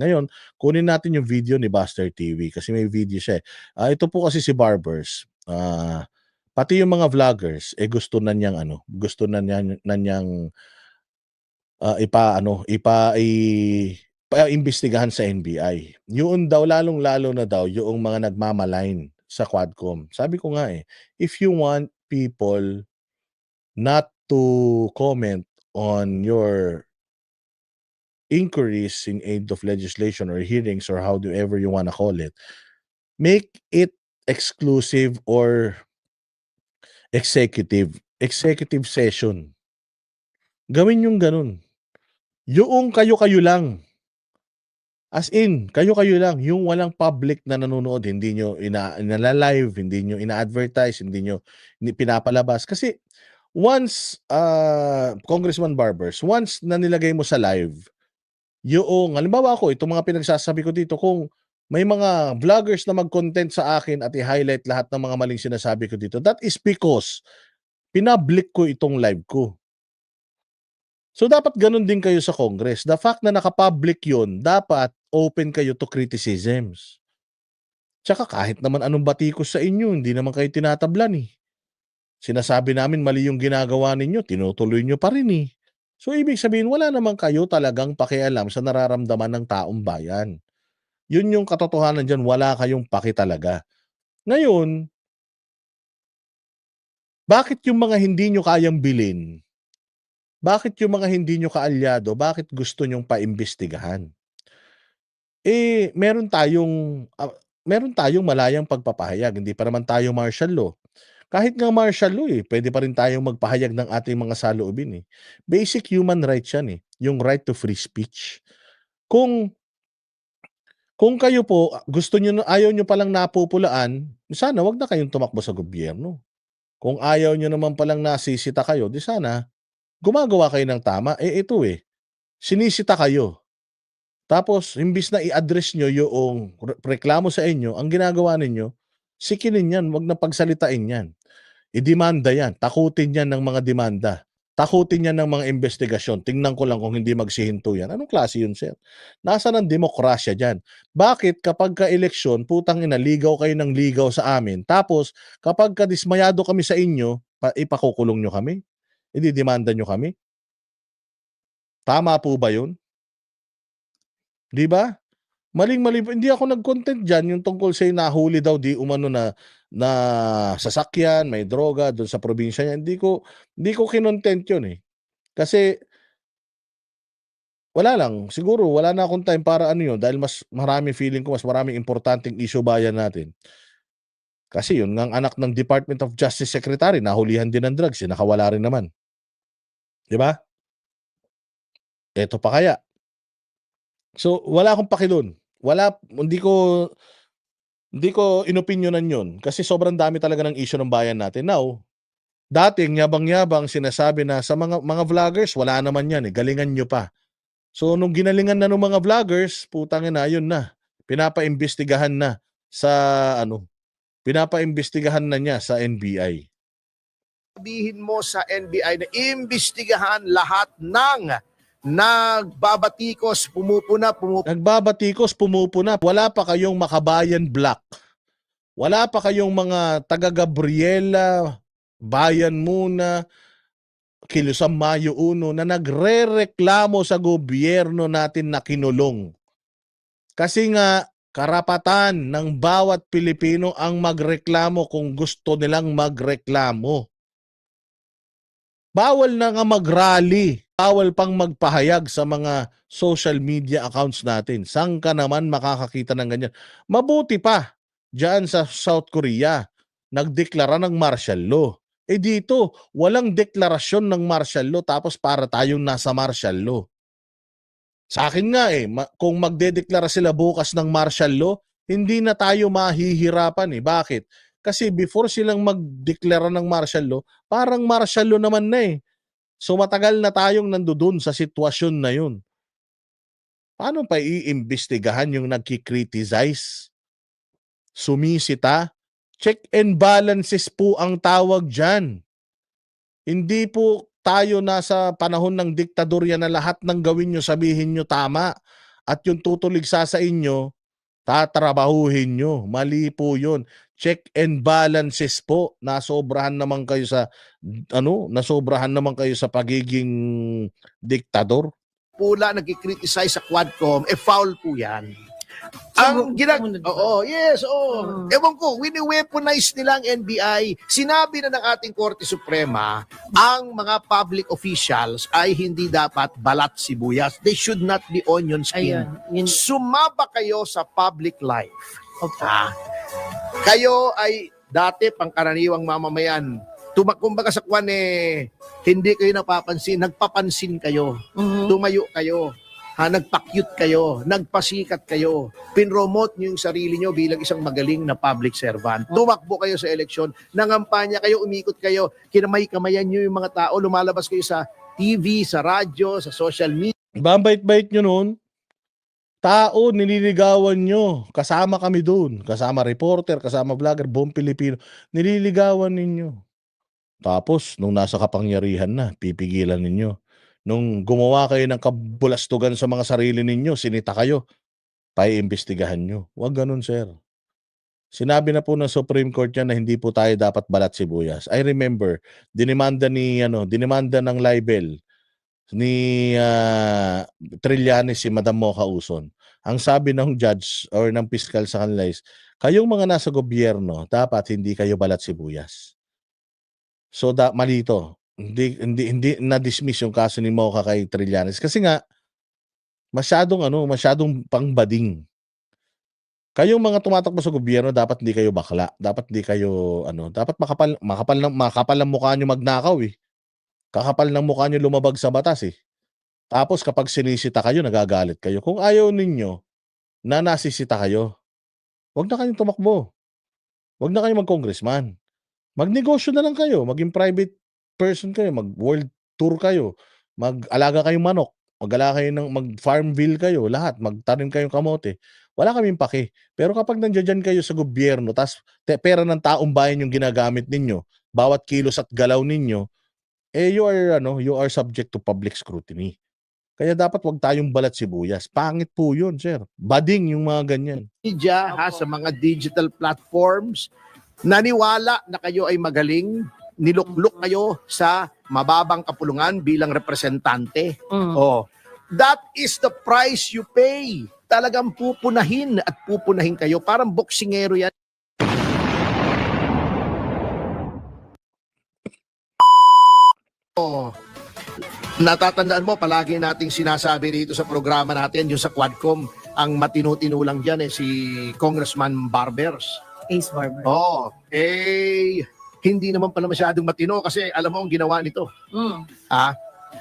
Ngayon, kunin natin yung video ni Buster TV kasi may video siya, eh. Ito po kasi si Barbers, pati yung mga vloggers, eh, gusto na niyang ano, gusto na niyang, ipa-ano, paimbestigahan sa NBI. Yun daw lalong-lalo na daw yoong mga nagmamalign sa Quadcom. Sabi ko nga, eh, if you want people not to comment on your inquiries in aid of legislation or hearings or however you wanna call it, make it exclusive or executive session. Gawin yung gano'n. Yoong kayo-kayo lang. As in, kayo-kayo lang, yung walang public na nanonood, hindi niyo inala-live, hindi niyo ina-advertise, hindi niyo pinapalabas. Kasi once, Congressman Barbers, once na nilagay mo sa live, yoong halimbawa ako, itong mga pinagsasabi ko dito, kung may mga vloggers na mag-content sa akin at i-highlight lahat ng mga maling sinasabi ko dito, that is because pinablik ko itong live ko. So, dapat gano'n din kayo sa Congress. The fact na naka-public 'yun, dapat open kayo to criticisms. Tsaka kahit naman anong batikos sa inyo, hindi naman kayo tinatablan, eh. Sinasabi namin mali yung ginagawa ninyo, tinutuloy nyo pa rin, eh. So, ibig sabihin wala naman kayo talagang pakialam sa nararamdaman ng taong bayan. 'Yun yung katotohanan diyan, wala kayong paki talaga. Ngayon, bakit yung mga hindi nyo kayang bilhin, bakit yung mga hindi nyo kaalyado, bakit gusto nyong paimbestigahan? Eh, meron tayong malayang pagpapahayag, hindi pa naman tayo martial law. Kahit nga martial law, eh, puwede pa rin tayong magpahayag ng ating mga saloobin, eh. Basic human rights 'yan, eh, yung right to free speech. Kung kung kayo po, gusto niyo na ayaw niyo palang napupulaan, sana 'wag na kayong tumakbo sa gobyerno. Kung ayaw niyo naman palang nasisita kayo, 'di sana gumagawa kayo ng tama. Eh, ito, eh, sinisita kayo. Tapos imbis na i-address niyo yoong reklamo sa inyo, ang ginagawa ninyo, sikinin 'yan, 'wag na pagsalitain 'yan. Idemanda 'yan, takutin 'yan ng mga demanda, takutin 'yan ng mga investigasyon, tingnan ko lang kung hindi magsihinto 'yan. Anong klase 'yun, sir? Nasaan ang demokrasya diyan? Bakit kapagka eleksyon, putang ina, ligaw kayo ng ligaw sa amin, tapos kapagka dismayado kami sa inyo, ipakukulong niyo kami? Idedemanda niyo kami? Tama po ba 'yun? 'Di ba? Maling-mali po, hindi ako nag-content diyan yung tungkol sa'yo nahuli daw di umano na na sasakyan, may droga dun sa probinsya niya, hindi ko kinontent yun, eh. Kasi wala lang, siguro wala na akong time para ano yun dahil feeling ko mas maraming importanteng issue bayan natin. Kasi yun ngang anak ng Department of Justice Secretary nahulihan din ng drugs, eh, nakawala rin naman, 'di ba? Eto pa kaya. So, wala akong paki dun. Hindi ko inopinyonan yun kasi sobrang dami talaga ng issue ng bayan natin. Now, dati yabang-yabang sinasabi na sa mga vloggers wala naman yan, eh, galingan niyo pa. So nung ginalingan na nung mga vloggers, putang ina, yun na, pinapaimbestigahan na sa ano, pinapaimbestigahan na niya sa NBI. Sabihin mo sa NBI na imbestigahan lahat ng nagbabatikos, pumupuna. Nagbabatikos, pumupuna, wala pa kayong Makabayan Black. Wala pa kayong mga taga Gabriela, Bayan Muna, Kilusang Mayo 1 na nagrereklamo sa gobyerno natin na kinulong. Kasi nga karapatan ng bawat Pilipino ang magreklamo kung gusto nilang magreklamo. Bawal na nga mag-rally, bawal pang magpahayag sa mga social media accounts natin. Saan ka naman makakakita ng ganyan? Mabuti pa, dyan sa South Korea, nagdeklara ng martial law. Eh dito, walang deklarasyon ng martial law tapos para tayong nasa martial law. Sa akin nga kung magdedeklara sila bukas ng martial law, hindi na tayo mahihirapan, eh. Bakit? Kasi before silang magdeklara ng martial law, parang martial law naman na, eh. So matagal na tayong nandoon sa sitwasyon na yun. Paano pa iimbestigahan yung nagki-criticize? Sumisita? Check and balances po ang tawag dyan. Hindi po tayo nasa panahon ng diktadorya na lahat ng gawin nyo sabihin nyo tama at yung tutuligsa sa inyo, tatrabahuhin nyo. Mali po yun. Check and balances po. Nasobrahan naman kayo sa pagiging diktador. Pula nagki-criticize sa Quadcom, foul po yan. Ang Ewan ko, wini-weaponize nila ang NBI. Sinabi na ng ating Korte Suprema, ang mga public officials ay hindi dapat balat sibuyas. They should not be onion skin. Ayun. Sumaba kayo sa public life. Opo. Kayo ay dati pangkaraniwang mamamayan. Kumbaga sa kwan hindi kayo napapansin, nagpapansin kayo. Tumayo kayo. Nagpa-cute kayo, nagpasikat kayo, pinromote nyo yung sarili nyo bilang isang magaling na public servant. Tumakbo kayo sa eleksyon, nangampanya kayo, umikot kayo, kinamay-kamayan nyo yung mga tao, lumalabas kayo sa TV, sa radyo, sa social media. Bambait-bait nyo nun. Tao, nililigawan nyo. Kasama kami dun. Kasama reporter, kasama vlogger, buong Pilipino. Nililigawan ninyo. Tapos, nung nasa kapangyarihan na, pipigilan ninyo. Nung gumawa kayo ng kabulastugan sa mga sarili ninyo, sinita kayo, paiimbestigahan nyo. Huwag ganun, sir. Sinabi na po ng Supreme Court yan na hindi po tayo dapat balat sibuyas. I remember, dinimanda ng libel ni Trillanes si Madam Mocha Uson. Ang sabi ng judge or ng piskal sa kanila is, kayong mga nasa gobyerno, dapat hindi kayo balat sibuyas. So, mali ito. Hindi na-dismiss yung kaso ni Mocha kay Trillanes kasi nga masyadong pangbading. Kayong mga tumatakbo sa gobyerno dapat hindi kayo bakla, dapat hindi kayo dapat makapal ng mukha niyo magnakaw eh. Kakapal ng mukha niyo lumabag sa batas eh. Tapos kapag sinisita kayo, nagagalit kayo. Kung ayaw ninyo na nasisita kayo, wag na kayong tumakbo. Wag na kayong mag-congressman. Magnegosyo na lang kayo, maging private person kayo, mag-world tour kayo, mag-alaga kayong manok, mag-farmville kayo, lahat, magtanim kayong kamote. Wala kaming pake. Pero kapag nandiyan kayo sa gobyerno, tas pera ng taong bayan yung ginagamit ninyo, bawat kilos at galaw ninyo, you are subject to public scrutiny. Kaya dapat wag tayong balat sibuyas. Pangit po yun, sir. Bading yung mga ganyan. Media, sa mga digital platforms, naniwala na kayo ay magaling, nilukluk kayo sa mababang kapulungan bilang representante. That is the price you pay. Talagang pupunahin at pupunahin kayo. Parang boksingero yan. Natatandaan mo, palagi nating sinasabi dito sa programa natin, yung sa Quadcom, ang matinu-tinu lang dyan si Congressman Barbers. Ace Barber. Hindi naman pala masyadong matino kasi alam mo ang ginawa nito.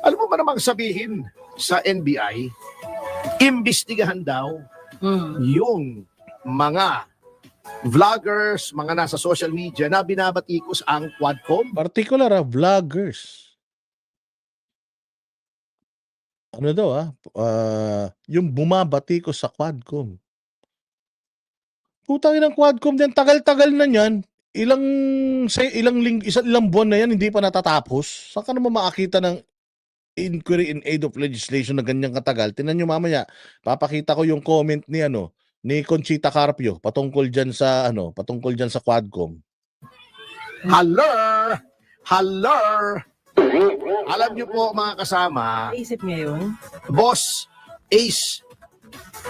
Alam mo ba namang sabihin sa NBI, imbestigahan daw yung mga vloggers, mga nasa social media na binabatikos ang Quadcom. Particular vloggers. Yung bumabatikos sa Quadcom. Putang inang Quadcom din, tagal-tagal na niyan. Ilang buwan na yan, hindi pa natatapos. Saan ka naman makakita ng inquiry in aid of legislation na ganyang katagal? Tingnan nyo mamaya, papakita ko yung comment ni Conchita Carpio patungkol dyan sa Quadcom. Haller! Alam nyo po mga kasama, Naisip niya yun? Boss Ace,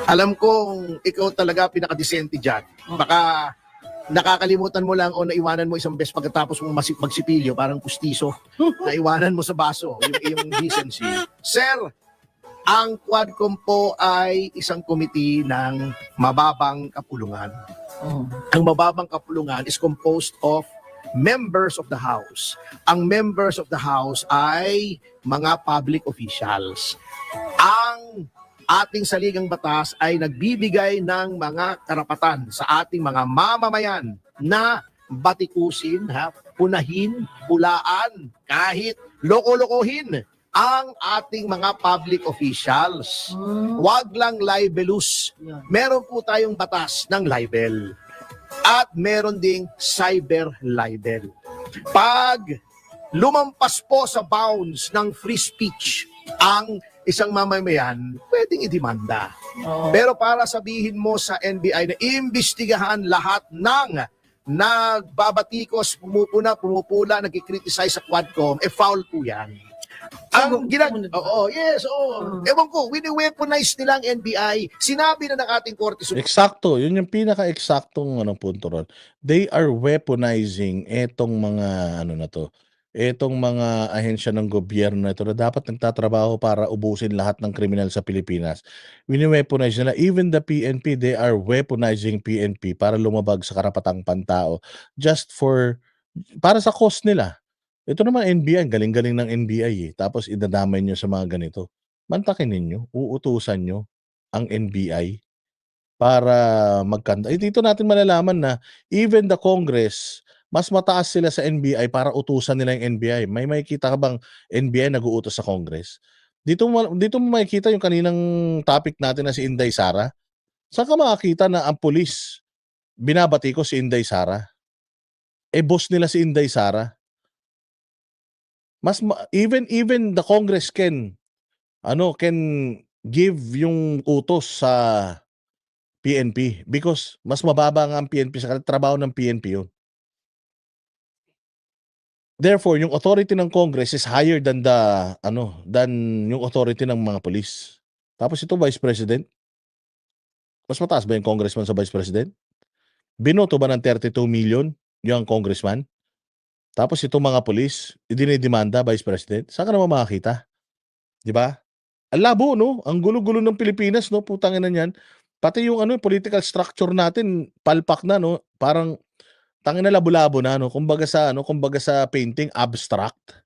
alam kong ikaw talaga pinakadesente dyan. Baka nakakalimutan mo lang o naiwanan mo isang beses pagkatapos mong magsipilyo, parang pustiso, naiwanan mo sa baso, yung decency. Sir, ang Quadcom po ay isang committee ng mababang kapulungan. Ang mababang kapulungan is composed of members of the House. Ang members of the House ay mga public officials. Ang ating saligang batas ay nagbibigay ng mga karapatan sa ating mga mamamayan na batikusin, punahin, bulaan, kahit loko-lokohin ang ating mga public officials. Huwag lang libelous. Meron po tayong batas ng libel. At meron ding cyber libel. Pag lumampas po sa bounds ng free speech ang isang mamamayan, pwedeng idemanda. Oo. Pero para sabihin mo sa NBI na imbestigahan lahat ng nagbabatikos, pumupula, nagkikriticize sa Quadcom, foul po yan. Ang oo, yes, oo. Ewan ko, wini-weaponize nila ang NBI. Sinabi na ng ating Korte Suprema. Eksakto, yun yung pinaka-eksaktong punto ron. They are weaponizing etong mga na to, etong mga ahensya ng gobyerno na ito na dapat nagtatrabaho para ubusin lahat ng kriminal sa Pilipinas. Wini-weaponize nila. Even the PNP, they are weaponizing PNP para lumabag sa karapatang pantao just para sa cause nila. Ito naman NBI, galing-galing ng NBI tapos idadamay nyo sa mga ganito. Mantakin ninyo, uutusan nyo ang NBI para dito natin malalaman na even the Congress, mas mataas sila sa NBI para utusan nila yung NBI. May makikita ka bang NBI nag-uutos sa Congress? Dito mo makikita yung kaninang topic natin na si Inday Sara. Saan ka makakita na ang pulis binabati ko si Inday Sara? Boss nila si Inday Sara. Even the Congress can give yung utos sa PNP because mas mababa nga ang PNP sa trabaho ng PNP yun. Therefore, yung authority ng Congress is higher than than yung authority ng mga police. Tapos ito, Vice President, mas mataas ba yung congressman sa Vice President? Binoto ba ng 32 million yung congressman? Tapos itong mga police, idinidemanda, Vice President. Saan ka naman makakita? Di ba? Ang labo, no? Ang gulo-gulo ng Pilipinas, no? Putangin na yan. Pati yung political structure natin, palpak na, no? Parang tangin na labo-labo na, no? Kumbaga sa painting, abstract.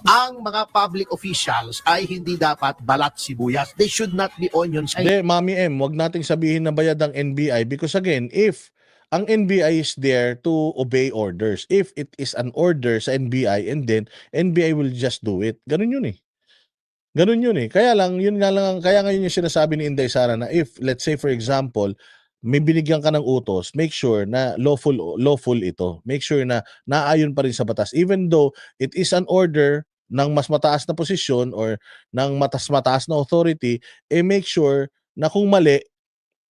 Ang mga public officials ay hindi dapat balat sibuyas. They should not be onions. Hindi, Mami M, wag nating sabihin na bayad ang NBI because again, if ang NBI is there to obey orders. If it is an order sa NBI and then NBI will just do it. Ganun yun eh. Ganun yun eh. Kaya lang, kaya ngayon yung sinasabi ni Inday Sara na if, let's say for example, may binigyan ka ng utos, make sure na lawful ito. Make sure na naayon pa rin sa batas. Even though it is an order ng mas mataas na posisyon or ng mataas na authority, make sure na kung mali,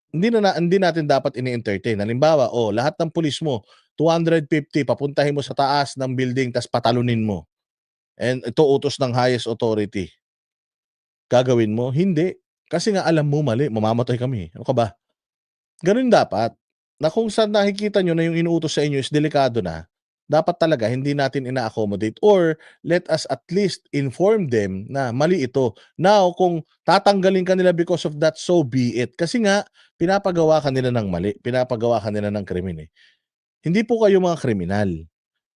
hindi natin dapat ini-entertain. Halimbawa, lahat ng pulis mo, 250, papuntahin mo sa taas ng building, tas patalunin mo. And ito utos ng highest authority. Gagawin mo? Hindi. Kasi nga alam mo mali, mamamatay kami. Ano ka ba? Ganun dapat. Na kung saan nakikita nyo na yung inuutos sa inyo is delikado na, dapat talaga hindi natin ina-accommodate or let us at least inform them na mali ito. Now, kung tatanggalin ka nila because of that, so be it. Kasi nga, pinapagawa ka nila ng mali. Pinapagawa ka nila ng krimen eh. Hindi po kayo mga kriminal.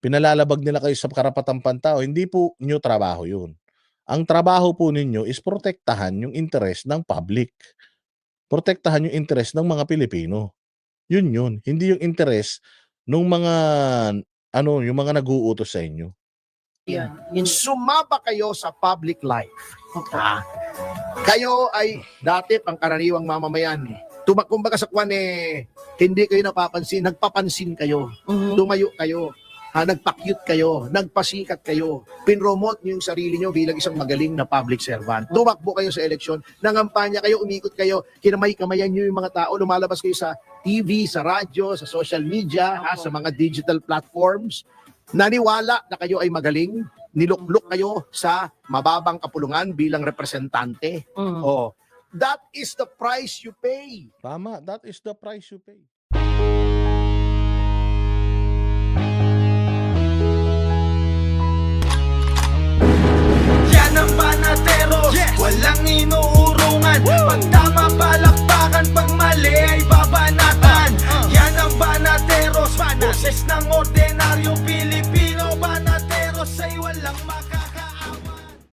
Pinalalabag nila kayo sa karapatang pantao. Hindi po nyo trabaho yun. Ang trabaho po ninyo is protektahan yung interest ng public. Protektahan yung interest ng mga Pilipino. Yun. Hindi yung interest ng mga yung mga nag-uutos sa inyo. Sumaba kayo sa public life. Kayo ay dati pangkaraniwang mamamayan. Kumbaga sa kwan hindi kayo napapansin, nagpapansin kayo. Tumayo kayo. Nagpa-cute kayo, nagpasikat kayo, pinromote niyo yung sarili niyo bilang isang magaling na public servant. Tumakbo kayo sa eleksyon, nangampanya kayo, umikot kayo, kinamay-kamayan niyo yung mga tao, lumalabas kayo sa TV, sa radyo, sa social media, sa mga digital platforms. Naniwala na kayo ay magaling, nilukluk kayo sa mababang kapulungan bilang representante. That is the price you pay. Tama, that is the price you pay.